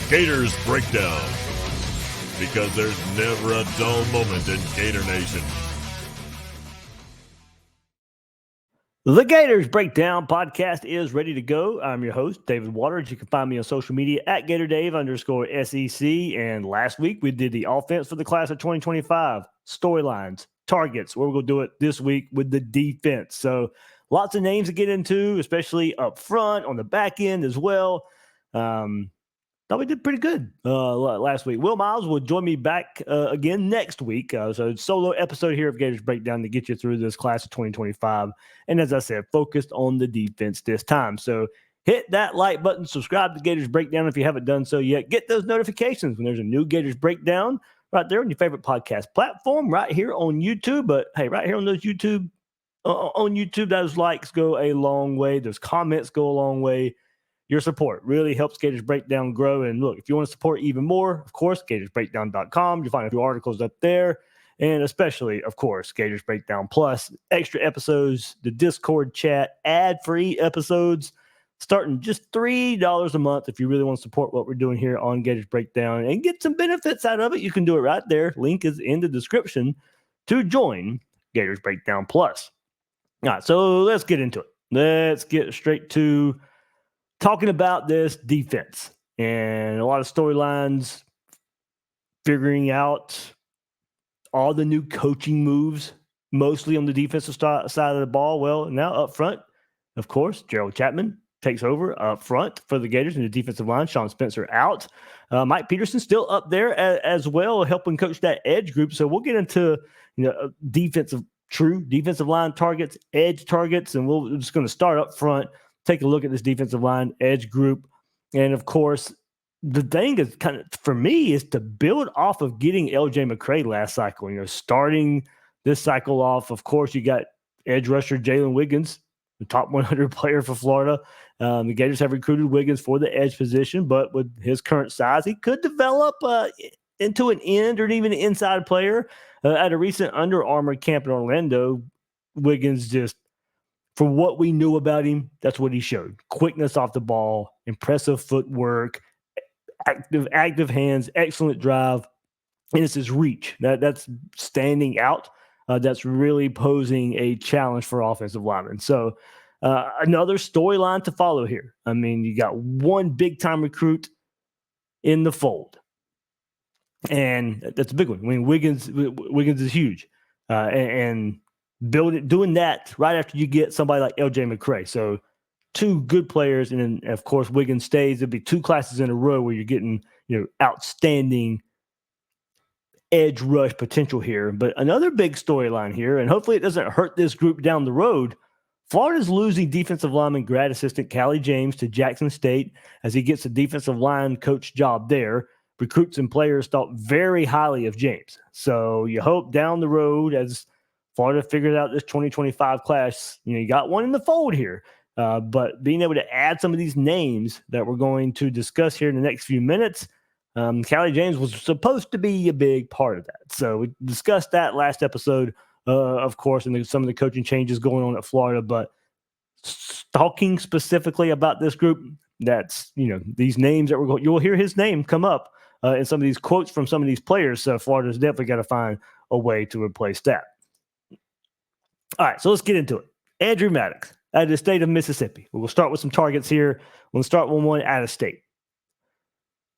Gators Breakdown, because there's never a dull moment in Gator Nation. The Gators Breakdown podcast is ready to go. I'm your host, David Waters. You can find me on social media at GatorDave_SEC. And last week we did the offense for the class of 2025, storylines, targets. We're going to do it this week with the defense. So lots of names to get into, especially up front, on the back end as well. Thought we did pretty good last week. Will Miles will join me back again next week. So solo episode here of Gators Breakdown to get you through this class of 2025. And as I said, focused on the defense this time. So hit that like button, subscribe to Gators Breakdown if you haven't done so yet. Get those notifications when there's a new Gators Breakdown right there on your favorite podcast platform, right here on YouTube. But hey, right here on those YouTube, those likes go a long way. Those comments go a long way. Your support really helps Gators Breakdown grow. And look, if you want to support even more, of course, gatorsbreakdown.com. You'll find a few articles up there. And especially, of course, Gators Breakdown Plus, extra episodes, the Discord chat, ad-free episodes, starting just $3 a month. If you really want to support what we're doing here on Gators Breakdown and get some benefits out of it, you can do it right there. Link is in the description to join Gators Breakdown Plus. All right, so let's get into it. Let's get straight to talking about this defense and a lot of storylines, figuring out all the new coaching moves, mostly on the defensive side of the ball. Well, now up front, of course, Gerald Chapman takes over up front for the Gators in the defensive line. Sean Spencer out. Mike Peterson still up there as well, helping coach that edge group. So we'll get into true defensive line targets, edge targets, and we're just going to start up front. Take a look at this defensive line edge group. And of course, the thing is kind of, for me, is to build off of getting LJ McCray last cycle. Starting this cycle off, of course, you got edge rusher Jalen Wiggins, the top 100 player for Florida. The Gators have recruited Wiggins for the edge position, but with his current size, he could develop into an end or even an inside player. At a recent Under Armour camp in Orlando, Wiggins just, for what we knew about him, that's what he showed. Quickness off the ball, impressive footwork, active hands, excellent drive, and it's his reach. That's standing out. That's really posing a challenge for offensive linemen. So another storyline to follow here. I mean, you got one big-time recruit in the fold, and that's a big one. I mean, Wiggins is huge, and doing that right after you get somebody like LJ McCray. So two good players, and then of course Wiggins stays. It'll be two classes in a row where you're getting outstanding edge rush potential here. But another big storyline here, and hopefully it doesn't hurt this group down the road. Florida's losing defensive lineman grad assistant Callie James to Jackson State as he gets a defensive line coach job there. Recruits and players thought very highly of James. So you hope down the road, as Florida figured out this 2025 class, you got one in the fold here. But being able to add some of these names that we're going to discuss here in the next few minutes, Callie James was supposed to be a big part of that. So we discussed that last episode, of course, and some of the coaching changes going on at Florida. But talking specifically about this group, that's, these names that you'll hear his name come up in some of these quotes from some of these players. So Florida's definitely got to find a way to replace that. All right, so let's get into it. Andrew Maddox out of the state of Mississippi. We'll start with some targets here. We'll start with one out of state.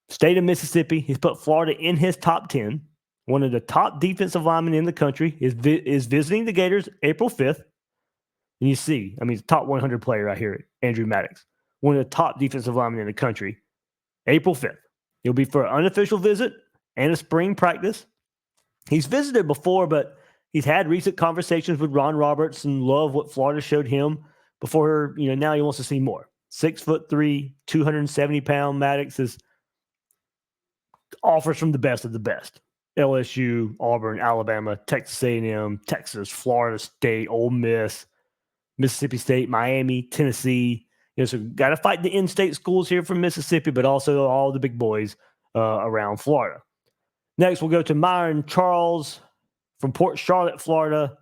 State of Mississippi, he's put Florida in his top 10. One of the top defensive linemen in the country is visiting the Gators April 5th. And you see, he's a top 100 player right here, Andrew Maddox. One of the top defensive linemen in the country, April 5th. He'll be for an unofficial visit and a spring practice. He's visited before, but he's had recent conversations with Ron Roberts and love what Florida showed him before, now he wants to see more. 6'3", 270-pound Maddox offers from the best of the best. LSU, Auburn, Alabama, Texas A&M, Texas, Florida State, Ole Miss, Mississippi State, Miami, Tennessee. So got to fight the in-state schools here from Mississippi, but also all the big boys around Florida. Next, we'll go to Myron Charles from Port Charlotte, Florida.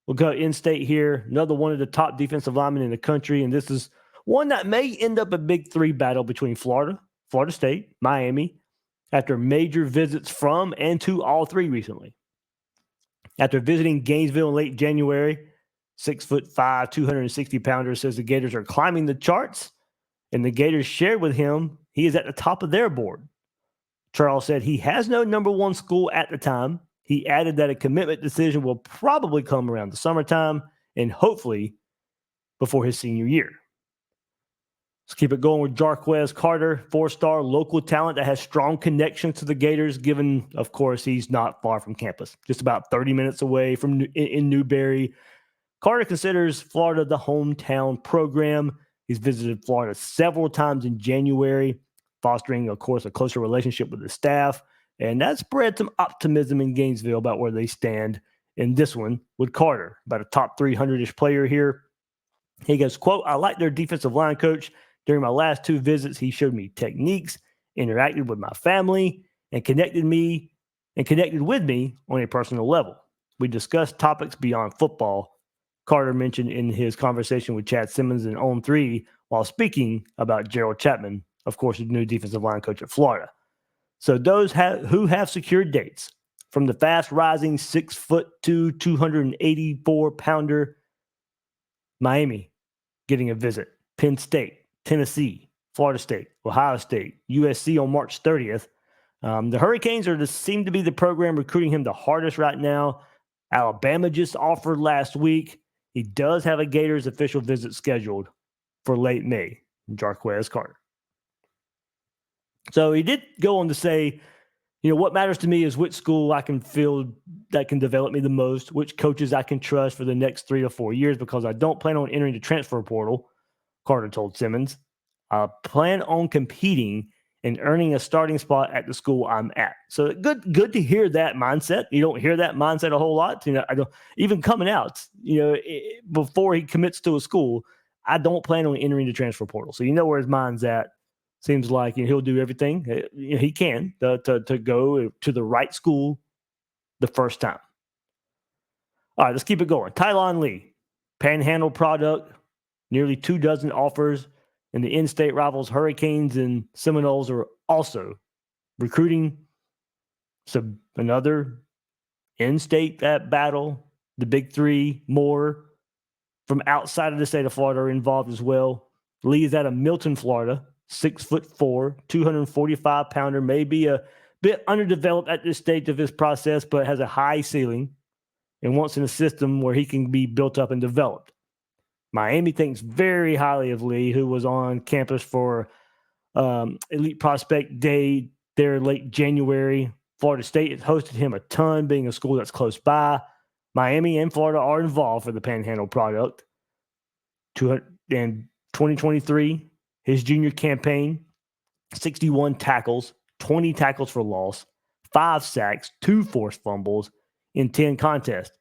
We'll go in-state here. Another one of the top defensive linemen in the country, and this is one that may end up a big three battle between Florida, Florida State, Miami, after major visits from and to all three recently. After visiting Gainesville in late January, 6'5", 260-pounder says the Gators are climbing the charts, and the Gators shared with him he is at the top of their board. Charles said he has no number one school at the time. He added that a commitment decision will probably come around the summertime and hopefully before his senior year. Let's keep it going with Jarquez Carter, four-star local talent that has strong connections to the Gators, given, of course, he's not far from campus, just about 30 minutes away from in Newberry. Carter considers Florida the hometown program. He's visited Florida several times in January, fostering, of course, a closer relationship with the staff, and that spread some optimism in Gainesville about where they stand in this one with Carter, about a top 300-ish player here. He goes, quote, "I like their defensive line coach. During my last two visits, he showed me techniques, interacted with my family, and connected with me on a personal level. We discussed topics beyond football," Carter mentioned in his conversation with Chad Simmons in On 3 while speaking about Gerald Chapman, of course, the new defensive line coach at Florida. So those who have secured dates, from the fast-rising 6'2", 284-pounder Miami getting a visit, Penn State, Tennessee, Florida State, Ohio State, USC on March 30th. The Hurricanes seem to be the program recruiting him the hardest right now. Alabama just offered last week. He does have a Gators official visit scheduled for late May, Jarquez Carter. So he did go on to say, what matters to me is which school I can feel that can develop me the most, which coaches I can trust for the next 3 or 4 years, because I don't plan on entering the transfer portal, Carter told Simmons. I plan on competing and earning a starting spot at the school I'm at. So good to hear that mindset. You don't hear that mindset a whole lot. I don't even coming out, before he commits to a school, I don't plan on entering the transfer portal. So where his mind's at. Seems like he'll do everything he can to go to the right school the first time. All right, let's keep it going. Tylon Lee, Panhandle product, nearly 24 offers, and the in-state rivals Hurricanes and Seminoles are also recruiting. So another in-state battle. The big three more from outside of the state of Florida are involved as well. Lee is out of Milton, Florida. 6'4", 245-pounder, may be a bit underdeveloped at this stage of his process, but has a high ceiling and wants in a system where he can be built up and developed. Miami thinks very highly of Lee, who was on campus for Elite Prospect Day there in late January. Florida State has hosted him a ton, being a school that's close by. Miami and Florida are involved for the Panhandle product. In 2023, his junior campaign, 61 tackles, 20 tackles for loss, 5 sacks, 2 forced fumbles in 10 contests.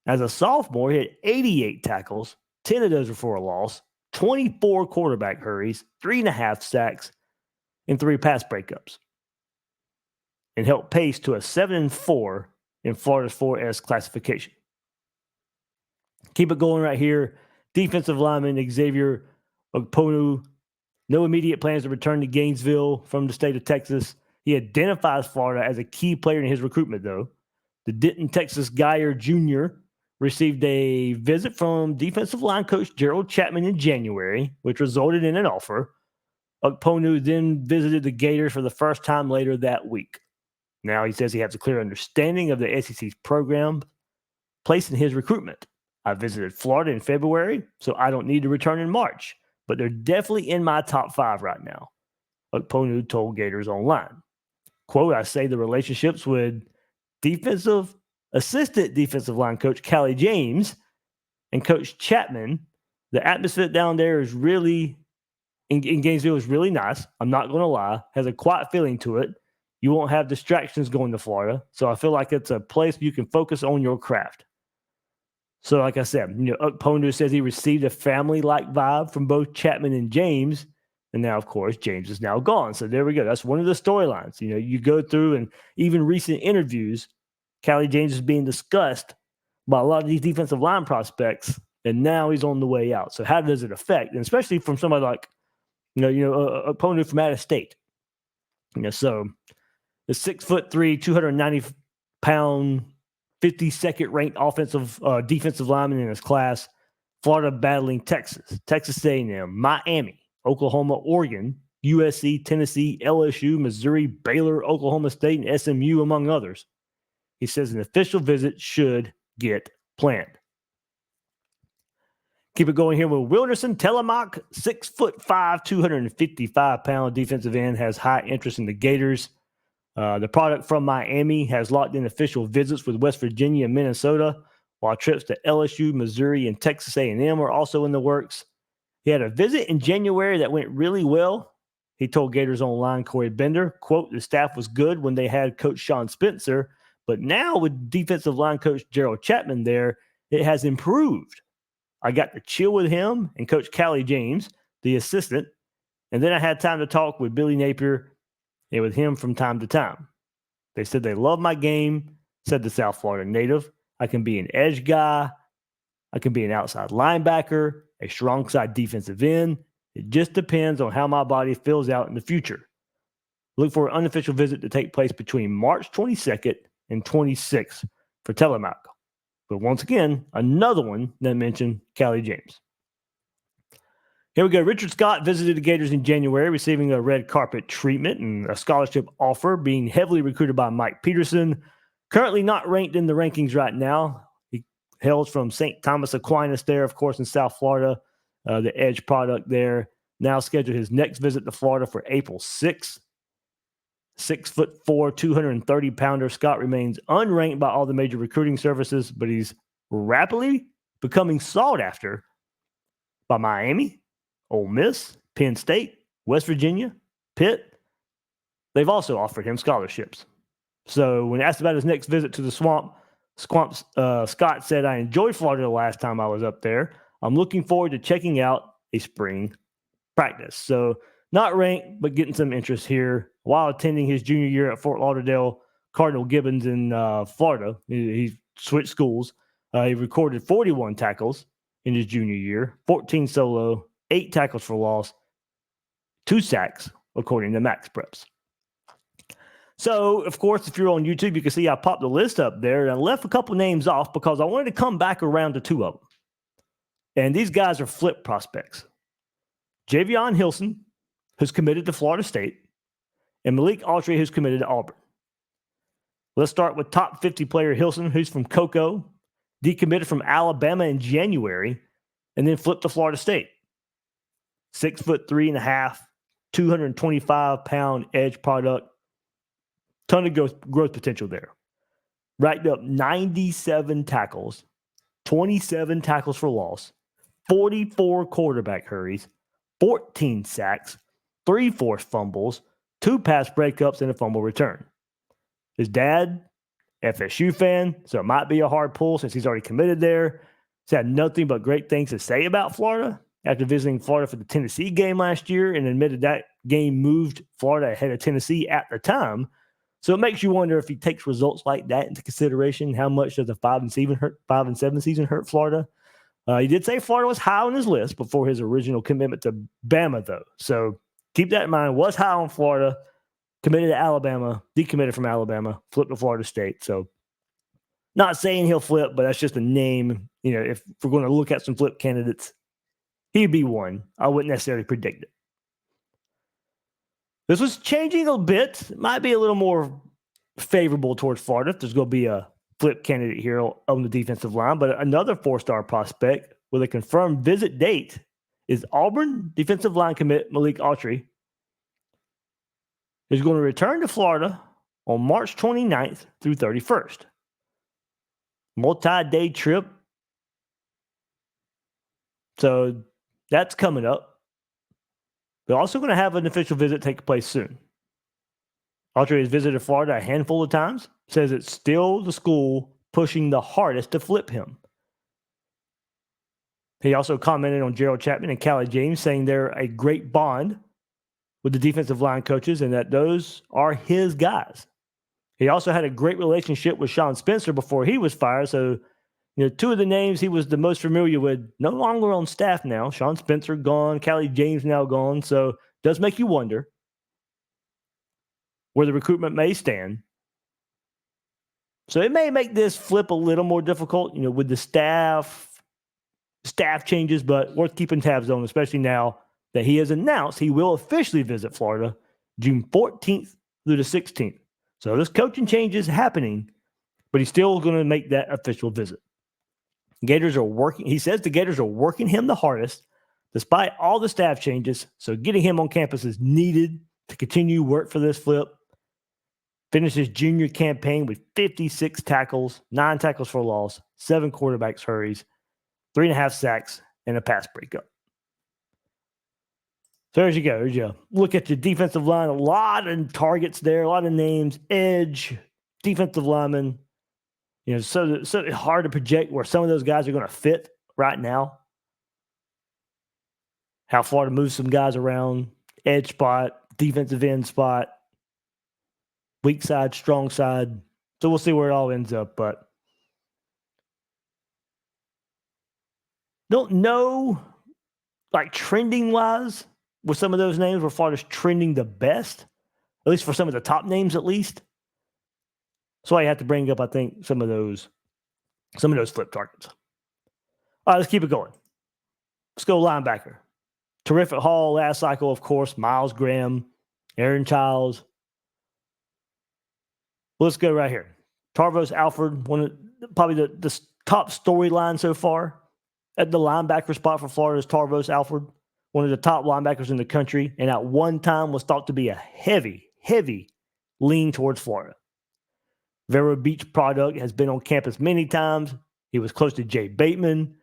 As a sophomore, he had 88 tackles, 10 of those were for a loss, 24 quarterback hurries, 3.5 sacks, and 3 pass breakups, and helped pace to a 7-4 in Florida's 4S classification. Keep it going right here. Defensive lineman Xavier Okponu, no immediate plans to return to Gainesville from the state of Texas. He identifies Florida as a key player in his recruitment, though. The Denton, Texas Geyer Jr. received a visit from defensive line coach Gerald Chapman in January, which resulted in an offer. Okponu then visited the Gators for the first time later that week. Now he says he has a clear understanding of the SEC's program placed in his recruitment. I visited Florida in February, so I don't need to return in March, but they're definitely in my top 5 right now, Okponu told Gators Online. Quote, I say the relationships with assistant defensive line coach Callie James and Coach Chapman, the atmosphere down there is really, in Gainesville, is really nice. I'm not going to lie. Has a quiet feeling to it. You won't have distractions going to Florida. So I feel like it's a place you can focus on your craft. So like I said, Okponu says he received a family-like vibe from both Chapman and James. And now, of course, James is now gone. So there we go. That's one of the storylines. You go through, and even recent interviews, Callie James is being discussed by a lot of these defensive line prospects, and now he's on the way out. So how does it affect? And especially from somebody like, Okponu from out of state. So the 6'3", 290-pound, 52nd ranked defensive lineman in his class. Florida battling Texas, Texas A&M, Miami, Oklahoma, Oregon, USC, Tennessee, LSU, Missouri, Baylor, Oklahoma State, and SMU, among others. He says an official visit should get planned. Keep it going here with Wilderson Telemock, 6'5", 255-pound defensive end, has high interest in the Gators. The product from Miami has locked in official visits with West Virginia and Minnesota, while trips to LSU, Missouri, and Texas A&M are also in the works. He had a visit in January that went really well. He told Gators Online Corey Bender, quote, the staff was good when they had Coach Sean Spencer, but now with defensive line coach Gerald Chapman there, it has improved. I got to chill with him and Coach Callie James, the assistant, and then I had time to talk with Billy Napier and with him from time to time. They said they love my game, said the South Florida native. I can be an edge guy. I can be an outside linebacker, a strong side defensive end. It just depends on how my body fills out in the future. Look for an unofficial visit to take place between March 22nd and 26th for Telemock. But once again, another one that mentioned Callie James. Here we go. Richard Scott visited the Gators in January, receiving a red carpet treatment and a scholarship offer, being heavily recruited by Mike Peterson. Currently not ranked in the rankings right now. He hails from St. Thomas Aquinas there, of course, in South Florida, the edge product there. Now scheduled his next visit to Florida for April 6th. 6'4", 230-pounder Scott remains unranked by all the major recruiting services, but he's rapidly becoming sought after by Miami, Ole Miss, Penn State, West Virginia, Pitt. They've also offered him scholarships. So when asked about his next visit to the Swamp, Scott said, I enjoyed Florida the last time I was up there. I'm looking forward to checking out a spring practice. So not ranked, but getting some interest here while attending his junior year at Fort Lauderdale Cardinal Gibbons in Florida. He switched schools. He recorded 41 tackles in his junior year, 14 solo, 8 tackles for loss, 2 sacks, according to Max Preps. So, of course, if you're on YouTube, you can see I popped the list up there, and I left a couple names off because I wanted to come back around to 2 of them. And these guys are flip prospects. Javion Hilson, who's committed to Florida State, and Malik Autry, who's committed to Auburn. Let's start with top 50 player Hilson, who's from Cocoa, decommitted from Alabama in January, and then flipped to Florida State. 6'3.5", 225-pound edge product. Ton of growth potential there. Racked up 97 tackles, 27 tackles for loss, 44 quarterback hurries, 14 sacks, 3 forced fumbles, 2 pass breakups, and a fumble return. His dad, FSU fan, so it might be a hard pull since he's already committed there. He's had nothing but great things to say about Florida after visiting Florida for the Tennessee game last year and admitted that game moved Florida ahead of Tennessee at the time. So it makes you wonder if he takes results like that into consideration, how much does the 5-7 season hurt Florida? He did say Florida was high on his list before his original commitment to Bama, though. So keep that in mind. Was high on Florida, committed to Alabama, decommitted from Alabama, flipped to Florida State. So not saying he'll flip, but that's just a name. You know, if we're going to look at some flip candidates, he'd be one. I wouldn't necessarily predict it. This was changing a bit. It might be a little more favorable towards Florida if there's going to be a flip candidate here on the defensive line. But another 4-star prospect with a confirmed visit date is Auburn defensive line commit Malik Autry. He's going to return to Florida on March 29th through 31st. Multi-day trip. So that's coming up. They're also going to have an official visit take place soon. Autry has visited Florida a handful of times. Says it's still the school pushing the hardest to flip him. He also commented on Gerald Chapman and Callie James, saying they're a great bond with the defensive line coaches and that those are his guys. He also had a great relationship with Sean Spencer before he was fired. So, you know, 2 of the names he was the most familiar with no longer on staff now. Sean Spencer gone, Callie James now gone. So it does make you wonder. where the recruitment may stand. So it may make this flip a little more difficult, with the staff changes, but worth keeping tabs on, especially now that he has announced he will officially visit Florida June 14th through the 16th. So this coaching change is happening, but he's still going to make that official visit. Gators are working. He says the Gators are working him the hardest, despite all the staff changes. So getting him on campus is needed to continue work for this flip. Finished his junior campaign with 56 tackles, 9 tackles for loss, 7 quarterback hurries, 3.5 sacks, and a pass breakup. So there you go. Look at your defensive line. A lot of targets there, a lot of names. Edge, defensive lineman. So hard to project where some of those guys are going to fit right now. How Florida moves some guys around. Edge spot, defensive end spot, weak side, strong side. So we'll see where it all ends up. But don't know, trending-wise, with some of those names where Florida's trending the best, at least for some of the top names at least. So I have to bring up, I think, some of those flip targets. All right, let's keep it going. Let's go linebacker. Terrific haul last cycle, of course. Miles Graham, Aaron Childs. Let's go right here. Tarvos Alford, probably the top storyline so far at the linebacker spot for Florida is Tarvos Alford, one of the top linebackers in the country, and at one time was thought to be a heavy, heavy lean towards Florida. Vero Beach product has been on campus many times. He was close to Jay Bateman,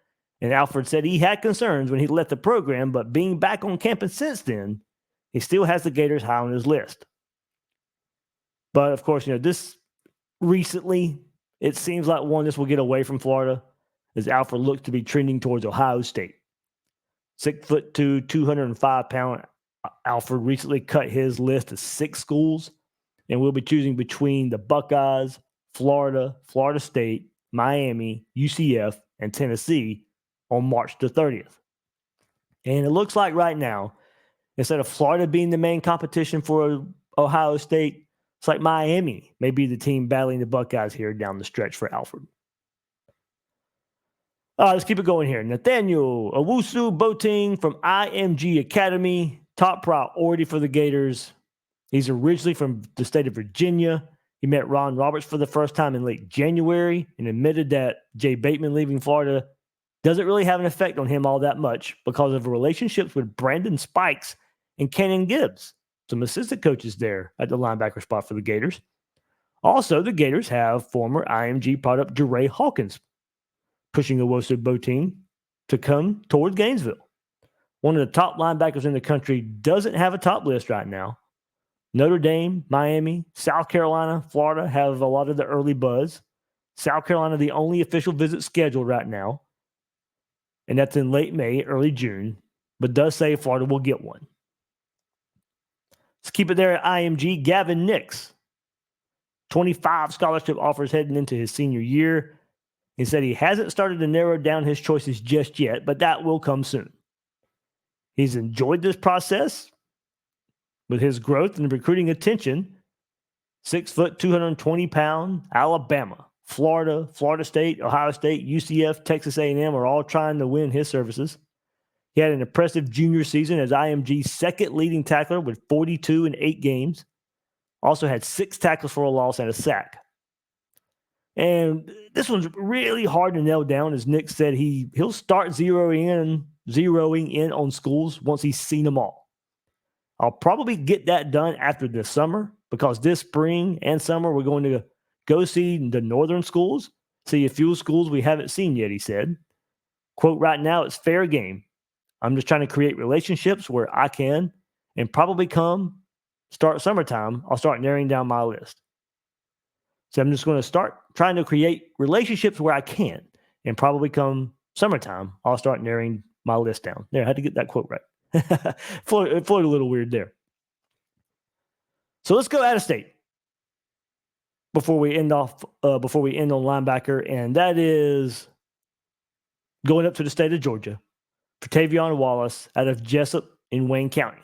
and Alford said he had concerns when he left the program, but being back on campus since then, he still has the Gators high on his list. But, of course, this recently, it seems like this will get away from Florida as Alford looks to be trending towards Ohio State. 6'2", 205-pound Alford recently cut his list to 6 schools and will be choosing between the Buckeyes, Florida, Florida State, Miami, UCF, and Tennessee on March the 30th. And it looks like right now, instead of Florida being the main competition for Ohio State, it's like Miami may be the team battling the Buckeyes here down the stretch for Alford. Let's keep it going here. Nathaniel Owusu-Boateng from IMG Academy, top priority for the Gators. He's originally from the state of Virginia. He met Ron Roberts for the first time in late January and admitted that Jay Bateman leaving Florida doesn't really have an effect on him all that much because of relationships with Brandon Spikes and Cannon Gibbs, some assistant coaches there at the linebacker spot for the Gators. Also, the Gators have former IMG product Jeray Hawkins pushing Owusu-Boateng to come toward Gainesville. One of the top linebackers in the country doesn't have a top list right now. Notre Dame, Miami, South Carolina, Florida have a lot of the early buzz. South Carolina, the only official visit scheduled right now, and that's in late May, early June, but does say Florida will get one. Let's keep it there at IMG. Gavin Nix, 25 scholarship offers heading into his senior year. He said he hasn't started to narrow down his choices just yet, but that will come soon. He's enjoyed this process with his growth and recruiting attention. 6', 220-pound Alabama, Florida, Florida State, Ohio State, UCF, Texas A&M are all trying to win his services. He had an impressive junior season as IMG's second leading tackler with 42 in 8 games. Also had 6 tackles for a loss and a sack. And this one's really hard to nail down. As Nick said, he'll start zeroing in on schools once he's seen them all. I'll probably get that done after this summer because this spring and summer we're going to go see the northern schools, see a few schools we haven't seen yet, he said. Quote, right now it's fair game. I'm just trying to create relationships where I can, and probably start summertime, I'll start narrowing down my list. So I'm just going to start trying to create relationships where I can, and probably come summertime, I'll start narrowing my list down. There, I had to get that quote right. Floated a little weird there. So let's go out of state before we end on linebacker, and that is going up to the state of Georgia for Tavion Wallace out of Jessup in Wayne County.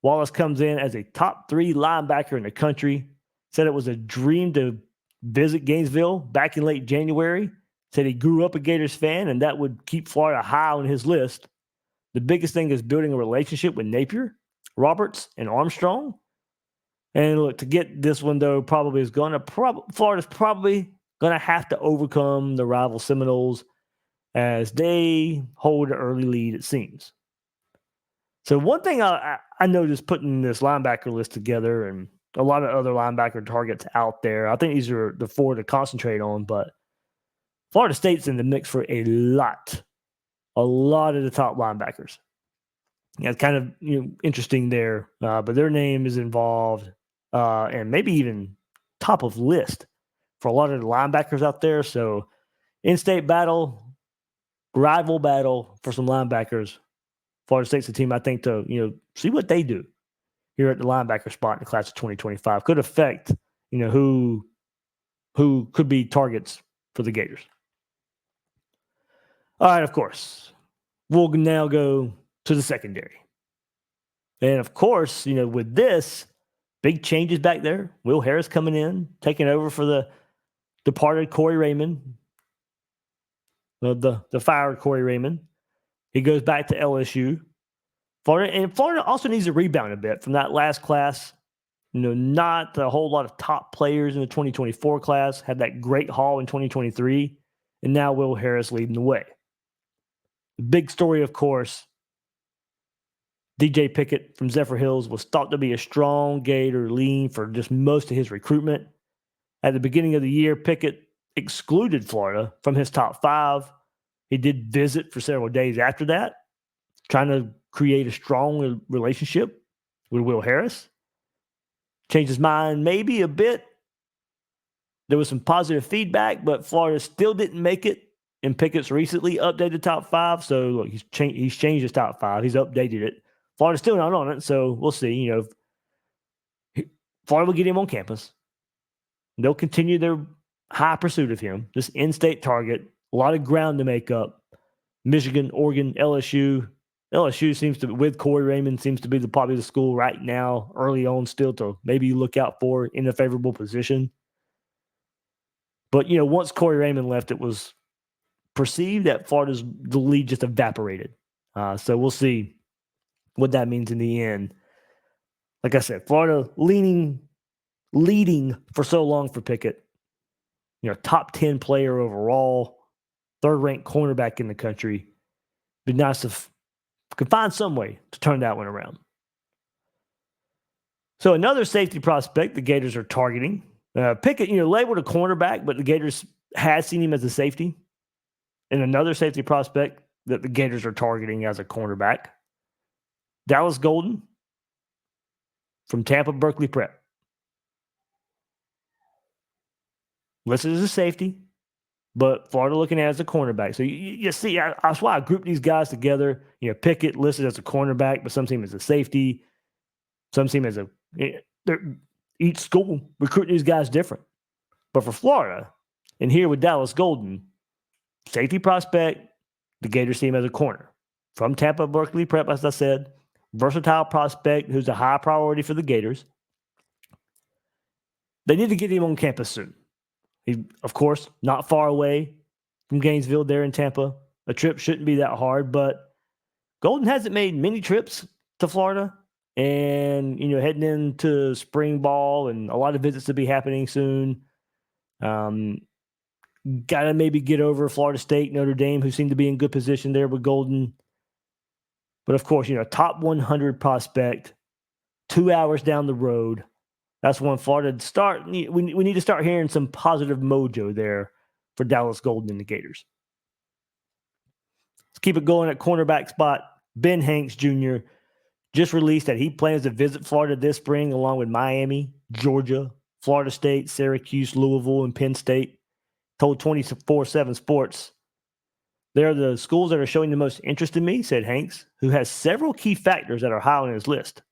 Wallace comes in as a top 3 linebacker in the country. Said it was a dream to visit Gainesville back in late January. Said he grew up a Gators fan, and that would keep Florida high on his list. The biggest thing is building a relationship with Napier, Roberts, and Armstrong. And look, to get this one, though, probably is going to Florida's probably going to have to overcome the rival Seminoles as they hold an early lead, it seems. So one thing I noticed putting this linebacker list together, and a lot of other linebacker targets out there, I think these are the 4 to concentrate on, but Florida State's in the mix for a lot of the top linebackers. Yeah, it's kind of interesting there, but their name is involved, and maybe even top of list for a lot of the linebackers out there. So, in-state battle, rival battle for some linebackers. Florida State's a team I think to see what they do here at the linebacker spot in the class of 2025 could affect who could be targets for the Gators. All right, of course, we'll now go to the secondary. And of course, with this, big changes back there. Will Harris coming in, taking over for the departed Corey Raymond, the fired Corey Raymond. He goes back to LSU. Florida also needs to rebound a bit from that last class. Not a whole lot of top players in the 2024 class. Had that great haul in 2023. And now Will Harris leading the way. The big story, of course, DJ Pickett from Zephyr Hills was thought to be a strong Gator lean for just most of his recruitment. At the beginning of the year, Pickett excluded Florida from his top 5. He did visit for several days after that, trying to create a strong relationship with Will Harris. Changed his mind maybe a bit. There was some positive feedback, but Florida still didn't make it in Pickett's recently updated top 5. So, look, he's changed his top 5. He's updated it. Florida's still not on it, so we'll see. Florida will get him on campus. They'll continue their high pursuit of him. This in-state target, a lot of ground to make up. Michigan, Oregon, LSU. LSU seems to, with Corey Raymond, seems to be probably the school right now, early on still to maybe look out for in a favorable position. But, once Corey Raymond left, it was perceived that the lead just evaporated. So we'll see what that means in the end. Like I said, Florida leading for so long for Pickett. Top 10 player overall, 3rd-ranked cornerback in the country. Be nice if could find some way to turn that one around. So another safety prospect the Gators are targeting. Pickett, labeled a cornerback, but the Gators has seen him as a safety. And another safety prospect that the Gators are targeting as a cornerback, Dallas Golden from Tampa Berkeley Prep. Listed as a safety, but Florida looking at it as a cornerback. So you see, that's why I grouped these guys together. Pickett listed as a cornerback, but some team as a safety. Some team as each school recruiting these guys different. But for Florida, and here with Dallas Golden, safety prospect, the Gators team as a corner. From Tampa Berkeley Prep, as I said, versatile prospect who's a high priority for the Gators. They need to get him on campus soon. He, of course, not far away from Gainesville there in Tampa. A trip shouldn't be that hard, but Golden hasn't made many trips to Florida. And, heading into spring ball and a lot of visits to be happening soon. Got to maybe get over Florida State, Notre Dame, who seem to be in good position there with Golden. But, of course, top 100 prospect, 2 hours down the road. That's when Florida start. We need to start hearing some positive mojo there for Dallas Golden and the Gators. Let's keep it going at cornerback spot. Ben Hanks Jr. just released that he plans to visit Florida this spring along with Miami, Georgia, Florida State, Syracuse, Louisville, and Penn State. Told 24/7 Sports, "They're the schools that are showing the most interest in me," said Hanks, who has several key factors that are high on his list.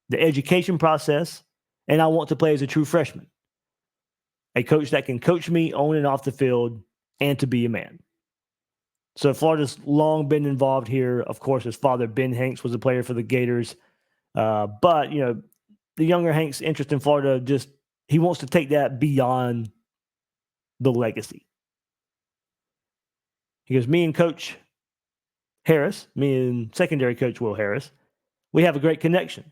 The education process, and I want to play as a true freshman. A coach that can coach me on and off the field and to be a man. So Florida's long been involved here. Of course, his father, Ben Hanks, was a player for the Gators But, the younger Hank's interest in Florida, he wants to take that beyond the legacy. He goes, me and Coach Harris, me and secondary coach Will Harris, we have a great connection.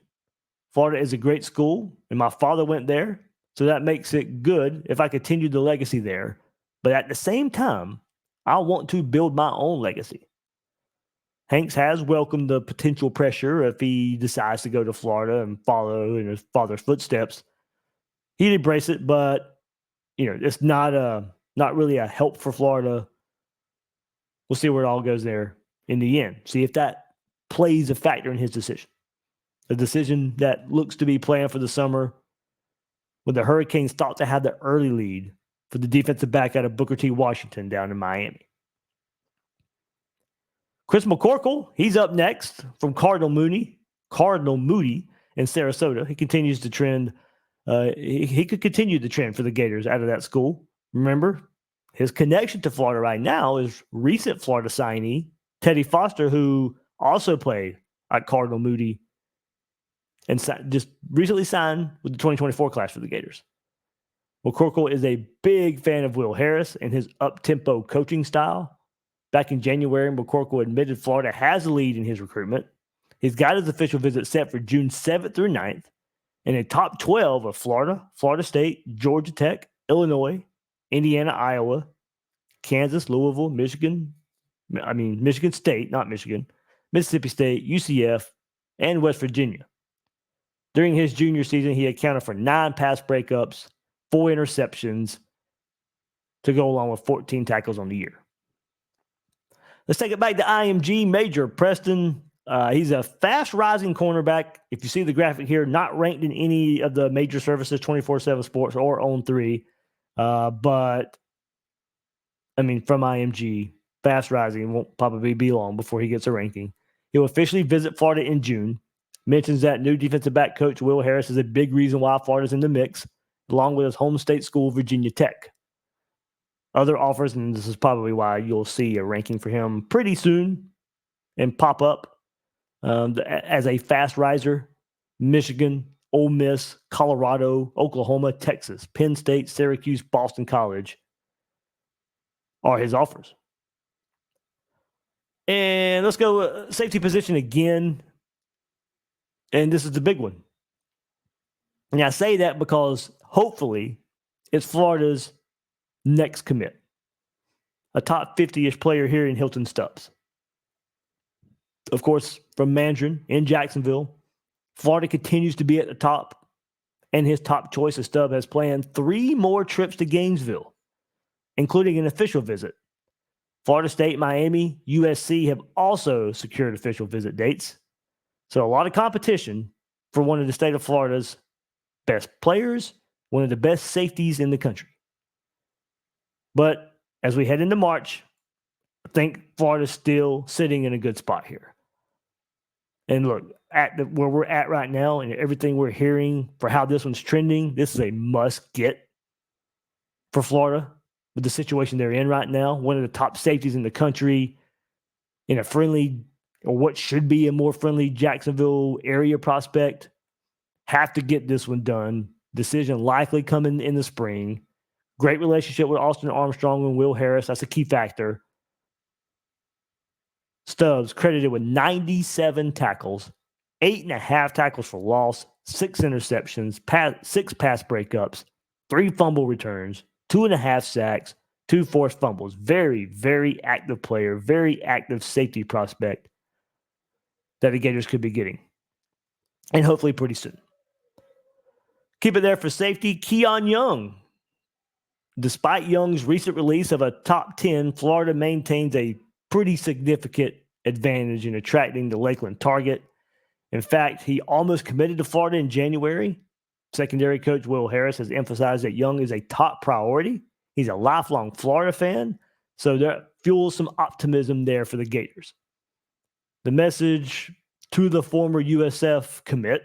Florida is a great school, and my father went there, so that makes it good if I continue the legacy there. But at the same time, I want to build my own legacy. Hanks has welcomed the potential pressure if he decides to go to Florida and follow in his father's footsteps. He'd embrace it, but it's not really a help for Florida. We'll see where it all goes there in the end. See if that plays a factor in his decision. A decision that looks to be planned for the summer, when the Hurricanes thought to have the early lead for the defensive back out of Booker T. Washington down in Miami. Chris McCorkle, he's up next from Cardinal Moody in Sarasota. He continues to trend. He could continue the trend for the Gators out of that school. Remember, his connection to Florida right now is recent Florida signee Teddy Foster, who also played at Cardinal Moody and just recently signed with the 2024 class for the Gators. McCorkle is a big fan of Will Harris and his up-tempo coaching style. Back in January, McCorkle admitted Florida has a lead in his recruitment. He's got his official visit set for June 7th through 9th, and a top 12 of Florida, Florida State, Georgia Tech, Illinois, Indiana, Iowa, Kansas, Louisville, Michigan State, not Michigan, Mississippi State, UCF, and West Virginia. During his junior season, he accounted for 9 pass breakups, 4 interceptions, to go along with 14 tackles on the year. Let's take it back to IMG. Major Preston. He's a fast-rising cornerback. If you see the graphic here, not ranked in any of the major services, 24/7 Sports or On3. But, from IMG, fast-rising, won't probably be long before he gets a ranking. He'll officially visit Florida in June. Mentions that new defensive back coach Will Harris is a big reason why Florida's in the mix, along with his home state school, Virginia Tech. Other offers, and this is probably why you'll see a ranking for him pretty soon and pop up as a fast riser: Michigan, Ole Miss, Colorado, Oklahoma, Texas, Penn State, Syracuse, Boston College are his offers. And let's go safety position again. And this is the big one. And I say that because hopefully it's Florida's next commit. A top 50-ish player here in Hilton Stubbs. Of course, from Mandarin in Jacksonville, Florida continues to be at the top, and his top choice of Stubbs has planned 3 more trips to Gainesville, including an official visit. Florida State, Miami, USC have also secured official visit dates. So a lot of competition for one of the state of Florida's best players, one of the best safeties in the country. But as we head into March, I think Florida's still sitting in a good spot here. And look, where we're at right now and everything we're hearing for how this one's trending, this is a must-get for Florida with the situation they're in right now. One of the top safeties in the country in a friendly, or what should be a more friendly Jacksonville area prospect. Have to get this one done. Decision likely coming in the spring. Great relationship with Austin Armstrong and Will Harris. That's a key factor. Stubbs credited with 97 tackles, 8.5 tackles for loss, 6 interceptions, 6 pass breakups, 3 fumble returns, 2.5 sacks, 2 forced fumbles. Very, very active player, very active safety prospect that the Gators could be getting. And hopefully pretty soon. Keep it there for safety. Keon Young. Despite Young's recent release of a top 10, Florida maintains a pretty significant advantage in attracting the Lakeland target. In fact, he almost committed to Florida in January. Secondary coach Will Harris has emphasized that Young is a top priority. He's a lifelong Florida fan, so that fuels some optimism there for the Gators. The message to the former USF commit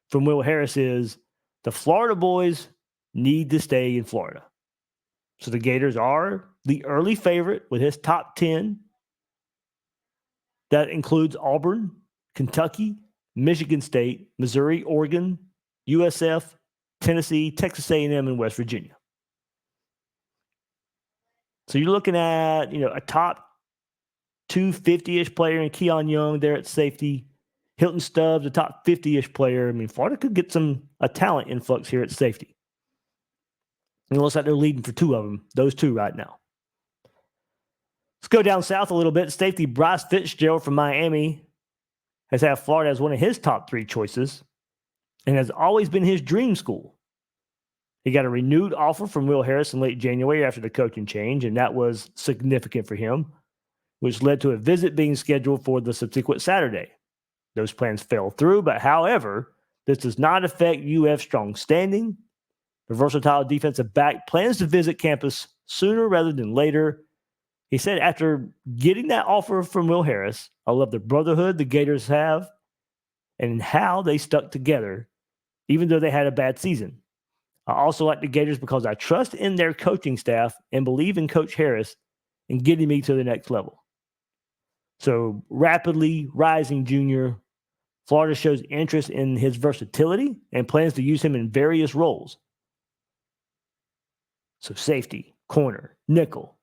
from Will Harris is the Florida boys need to stay in Florida. So the Gators are the early favorite with his top 10. That includes Auburn, Kentucky, Michigan State, Missouri, Oregon, USF, Tennessee, Texas A&M, and West Virginia. So you're looking at, a top 250-ish player in Keon Young there at safety. Hilton Stubbs, a top 50-ish player. I mean, Florida could get a talent influx here at safety. And it looks like they're leading for two of them, those two right now. Let's go down south a little bit. Safety Bryce Fitzgerald from Miami has had Florida as one of his top three choices and has always been his dream school. He got a renewed offer from Will Harris in late January after the coaching change, and that was significant for him, which led to a visit being scheduled for the subsequent Saturday. Those plans fell through, but however, this does not affect UF's strong standing. The versatile defensive back plans to visit campus sooner rather than later. He said after getting that offer from Will Harris, I love the brotherhood the Gators have and how they stuck together, even though they had a bad season. I also like the Gators because I trust in their coaching staff and believe in Coach Harris in getting me to the next level. So rapidly rising junior, Florida shows interest in his versatility and plans to use him in various roles. So safety, corner, nickel.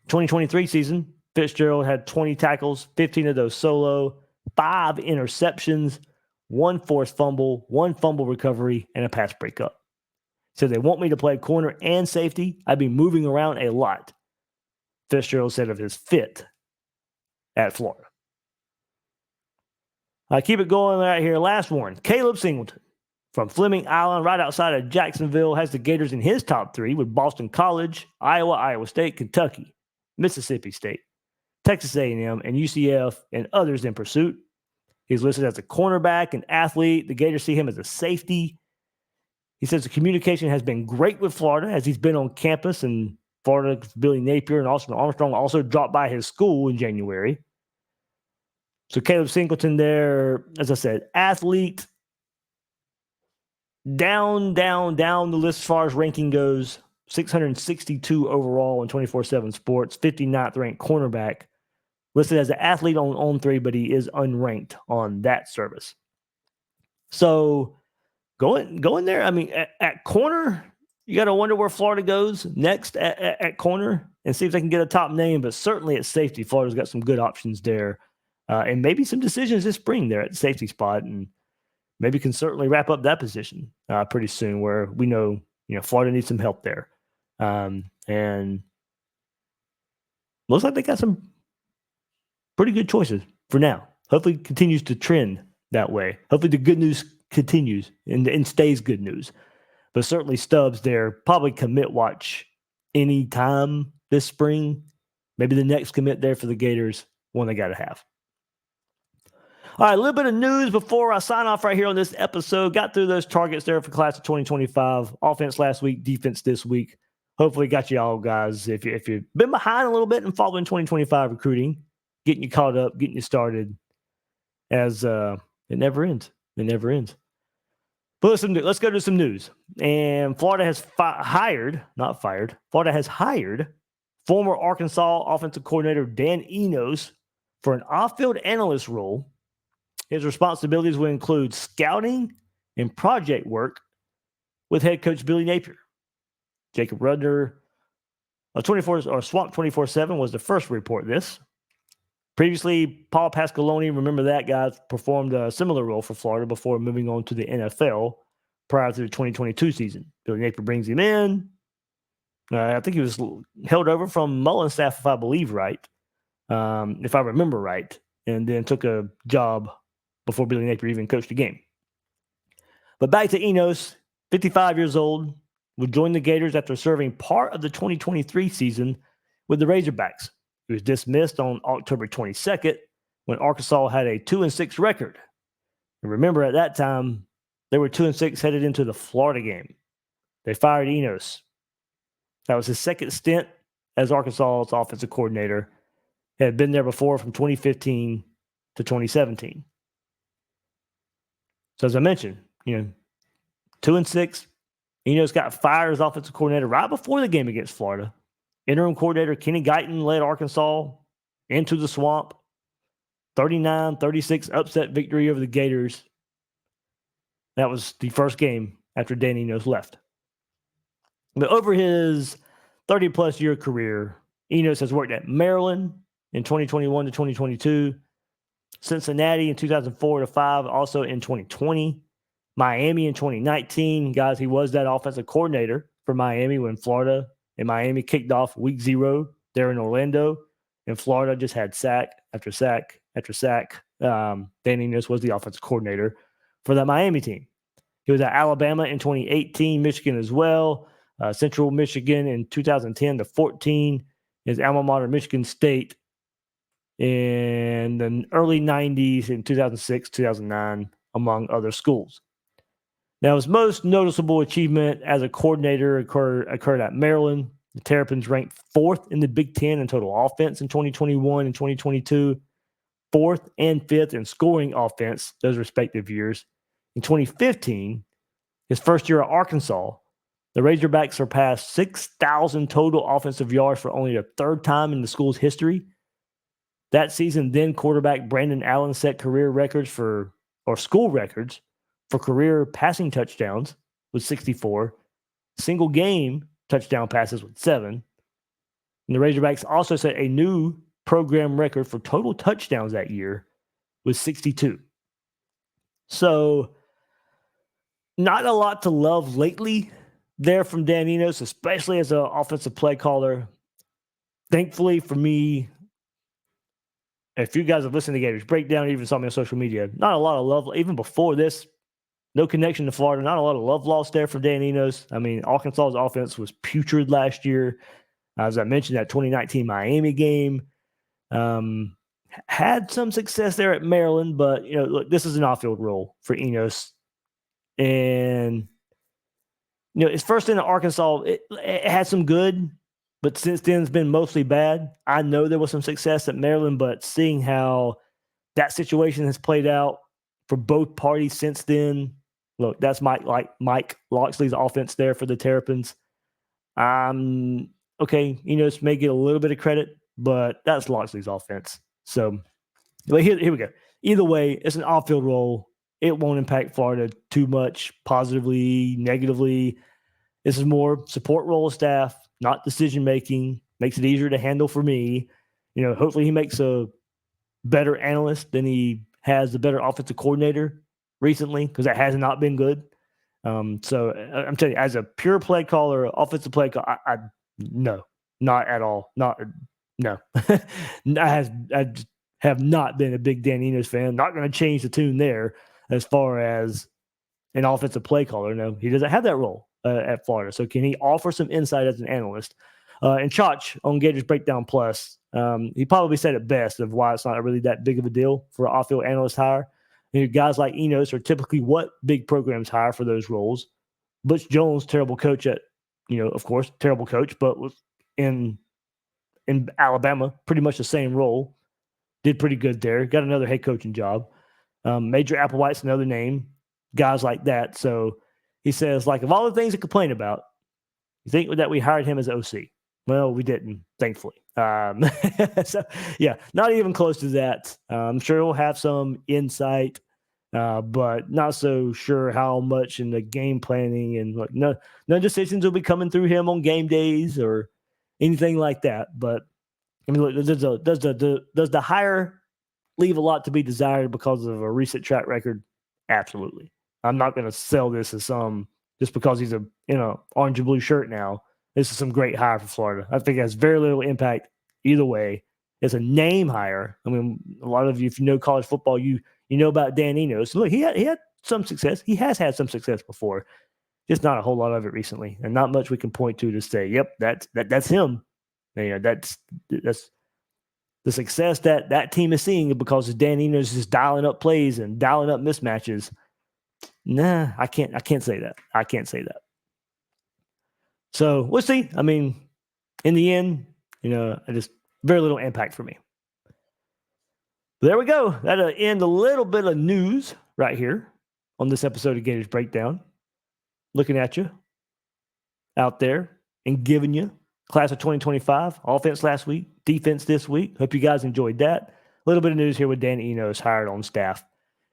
2023 season, Fitzgerald had 20 tackles, 15 of those solo, 5 interceptions, 1 forced fumble, 1 fumble recovery, and a pass breakup. So they want me to play corner and safety. I'd be moving around a lot. Fitzgerald said of his fit at Florida. I keep it going right here. Last one, Caleb Singleton from Fleming Island, right outside of Jacksonville, has the Gators in his top 3 with Boston College, Iowa, Iowa State, Kentucky, Mississippi State, Texas A&M, and UCF, and others in pursuit. He's listed as a cornerback, an athlete. The Gators see him as a safety. He says the communication has been great with Florida as he's been on campus, and Florida, Billy Napier and Austin Armstrong also dropped by his school in January. So Caleb Singleton there, as I said, athlete, down the list as far as ranking goes, 662 overall in 24/7 Sports, 59th ranked cornerback, listed as an athlete on 3, but he is unranked on that service. So going there, I mean, at corner, you got to wonder where Florida goes next at corner and see if they can get a top name, but certainly at safety, Florida's got some good options there. And maybe some decisions this spring there at the safety spot, and maybe can certainly wrap up that position pretty soon where we know, Florida needs some help there. And looks like they got some pretty good choices for now. Hopefully it continues to trend that way. Hopefully the good news continues and stays good news. But certainly Stubbs there, probably commit watch anytime this spring. Maybe the next commit there for the Gators, one they got to have. All right, a little bit of news before I sign off right here on this episode. Got through those targets there for class of 2025. Offense last week, defense this week. Hopefully got you all guys. If you've been behind a little bit and following 2025 recruiting, getting you caught up, getting you started, as it never ends. It never ends. But let's go to some news. And Florida has Florida has hired former Arkansas offensive coordinator Dan Enos for an off-field analyst role. His responsibilities will include scouting and project work with head coach Billy Napier. Jacob Rudner, Swamp 24/7 was the first to report this. Previously, Paul Pasqualoni, remember that guy, performed a similar role for Florida before moving on to the NFL prior to the 2022 season. Billy Napier brings him in. I think he was held over from Mullen's staff, if I believe right, if I remember right, and then took a job before Billy Napier even coached a game. But back to Enos, 55 years old, would join the Gators after serving part of the 2023 season with the Razorbacks. He was dismissed on October 22nd when Arkansas had a 2-6 record. And remember, at that time, they were 2-6 headed into the Florida game. They fired Enos. That was his second stint as Arkansas's offensive coordinator. He had been there before from 2015 to 2017. So as I mentioned, 2-6. Enos got fired as offensive coordinator right before the game against Florida. Interim coordinator Kenny Guyton led Arkansas into the swamp. 39-36 upset victory over the Gators. That was the first game after Dan Enos left. But over his 30-plus year career, Enos has worked at Maryland in 2021 to 2022, Cincinnati in 2004 to 5, also in 2020, Miami in 2019. Guys, he was that offensive coordinator for Miami when Florida and Miami kicked off week 0 there in Orlando, and Florida just had sack after sack after sack. Dan Enos was the offensive coordinator for that Miami team. He was at Alabama in 2018, Michigan as well, Central Michigan in 2010 to 14, his alma mater, Michigan State, in the early 90s in 2006, 2009, among other schools. Now, his most noticeable achievement as a coordinator occurred at Maryland. The Terrapins ranked 4th in the Big Ten in total offense in 2021 and 2022, 4th and 5th in scoring offense those respective years. In 2015, his first year at Arkansas, the Razorbacks surpassed 6,000 total offensive yards for only the 3rd time in the school's history. That season, then quarterback Brandon Allen set school records for career passing touchdowns with 64, single game touchdown passes with 7. And the Razorbacks also set a new program record for total touchdowns that year with 62. So, not a lot to love lately there from Dan Enos, especially as an offensive play caller. Thankfully for me, if you guys have listened to Gators Breakdown, even saw me on social media, not a lot of love, even before this, no connection to Florida, not a lot of love lost there for Dan Enos. I mean, Arkansas's offense was putrid last year. As I mentioned, that 2019 Miami game. Had some success there at Maryland, but, look, this is an off-field role for Enos. And, his first in Arkansas, it had some good, but since then it's been mostly bad. I know there was some success at Maryland, but seeing how that situation has played out for both parties since then, look, that's Mike Loxley's offense there for the Terrapins. Okay, Enos may get a little bit of credit, but that's Loxley's offense. So, but here we go. Either way, it's an off-field role. It won't impact Florida too much, positively, negatively. This is more support role of staff, not decision-making. Makes it easier to handle for me. Hopefully he makes a better analyst than he has the better offensive coordinator recently, because that has not been good. So I'm telling you, as a pure play caller, offensive play caller, no, not at all. No. I have not been a big Dan Enos fan. Not going to change the tune there as far as an offensive play caller. No, he doesn't have that role at Florida. So can he offer some insight as an analyst? And Chach on Gators Breakdown Plus, he probably said it best of why it's not really that big of a deal for an off-field analyst hire. Guys like Enos are typically what big programs hire for those roles. Butch Jones, terrible coach at, of course, terrible coach, but was in Alabama, pretty much the same role. Did pretty good there. Got another head coaching job. Major Applewhite's another name. Guys like that. So he says, of all the things to complain about, you think that we hired him as OC? Well, we didn't, thankfully. So, yeah, not even close to that. I'm sure he'll have some insight, but not so sure how much in the game planning, and no decisions will be coming through him on game days or anything like that. But I mean, look, does the hire leave a lot to be desired because of a recent track record? Absolutely. I'm not going to sell this as just because he's a orange and blue shirt now. This is some great hire for Florida. I think it has very little impact either way. It's a name hire. I mean, a lot of you, if you know college football, you know about Dan Enos. Look, he had some success. He has had some success before, just not a whole lot of it recently, and not much we can point to say, "Yep, that's him." That's the success that team is seeing because Dan Enos is dialing up plays and dialing up mismatches. Nah, I can't say that. I can't say that. So we'll see. I mean, in the end, very little impact for me. But there we go. That'll end a little bit of news right here on this episode of Gators Breakdown. Looking at you out there and giving you class of 2025 offense last week, defense this week. Hope you guys enjoyed that. little bit of news here with Dan Enos hired on staff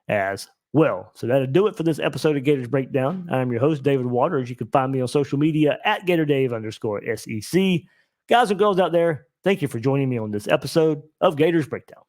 as well. So that'll do it for this episode of Gators Breakdown. I'm your host, David Waters. You can find me on social media at GatorDave_SEC. Guys and girls out there, thank you for joining me on this episode of Gators Breakdown.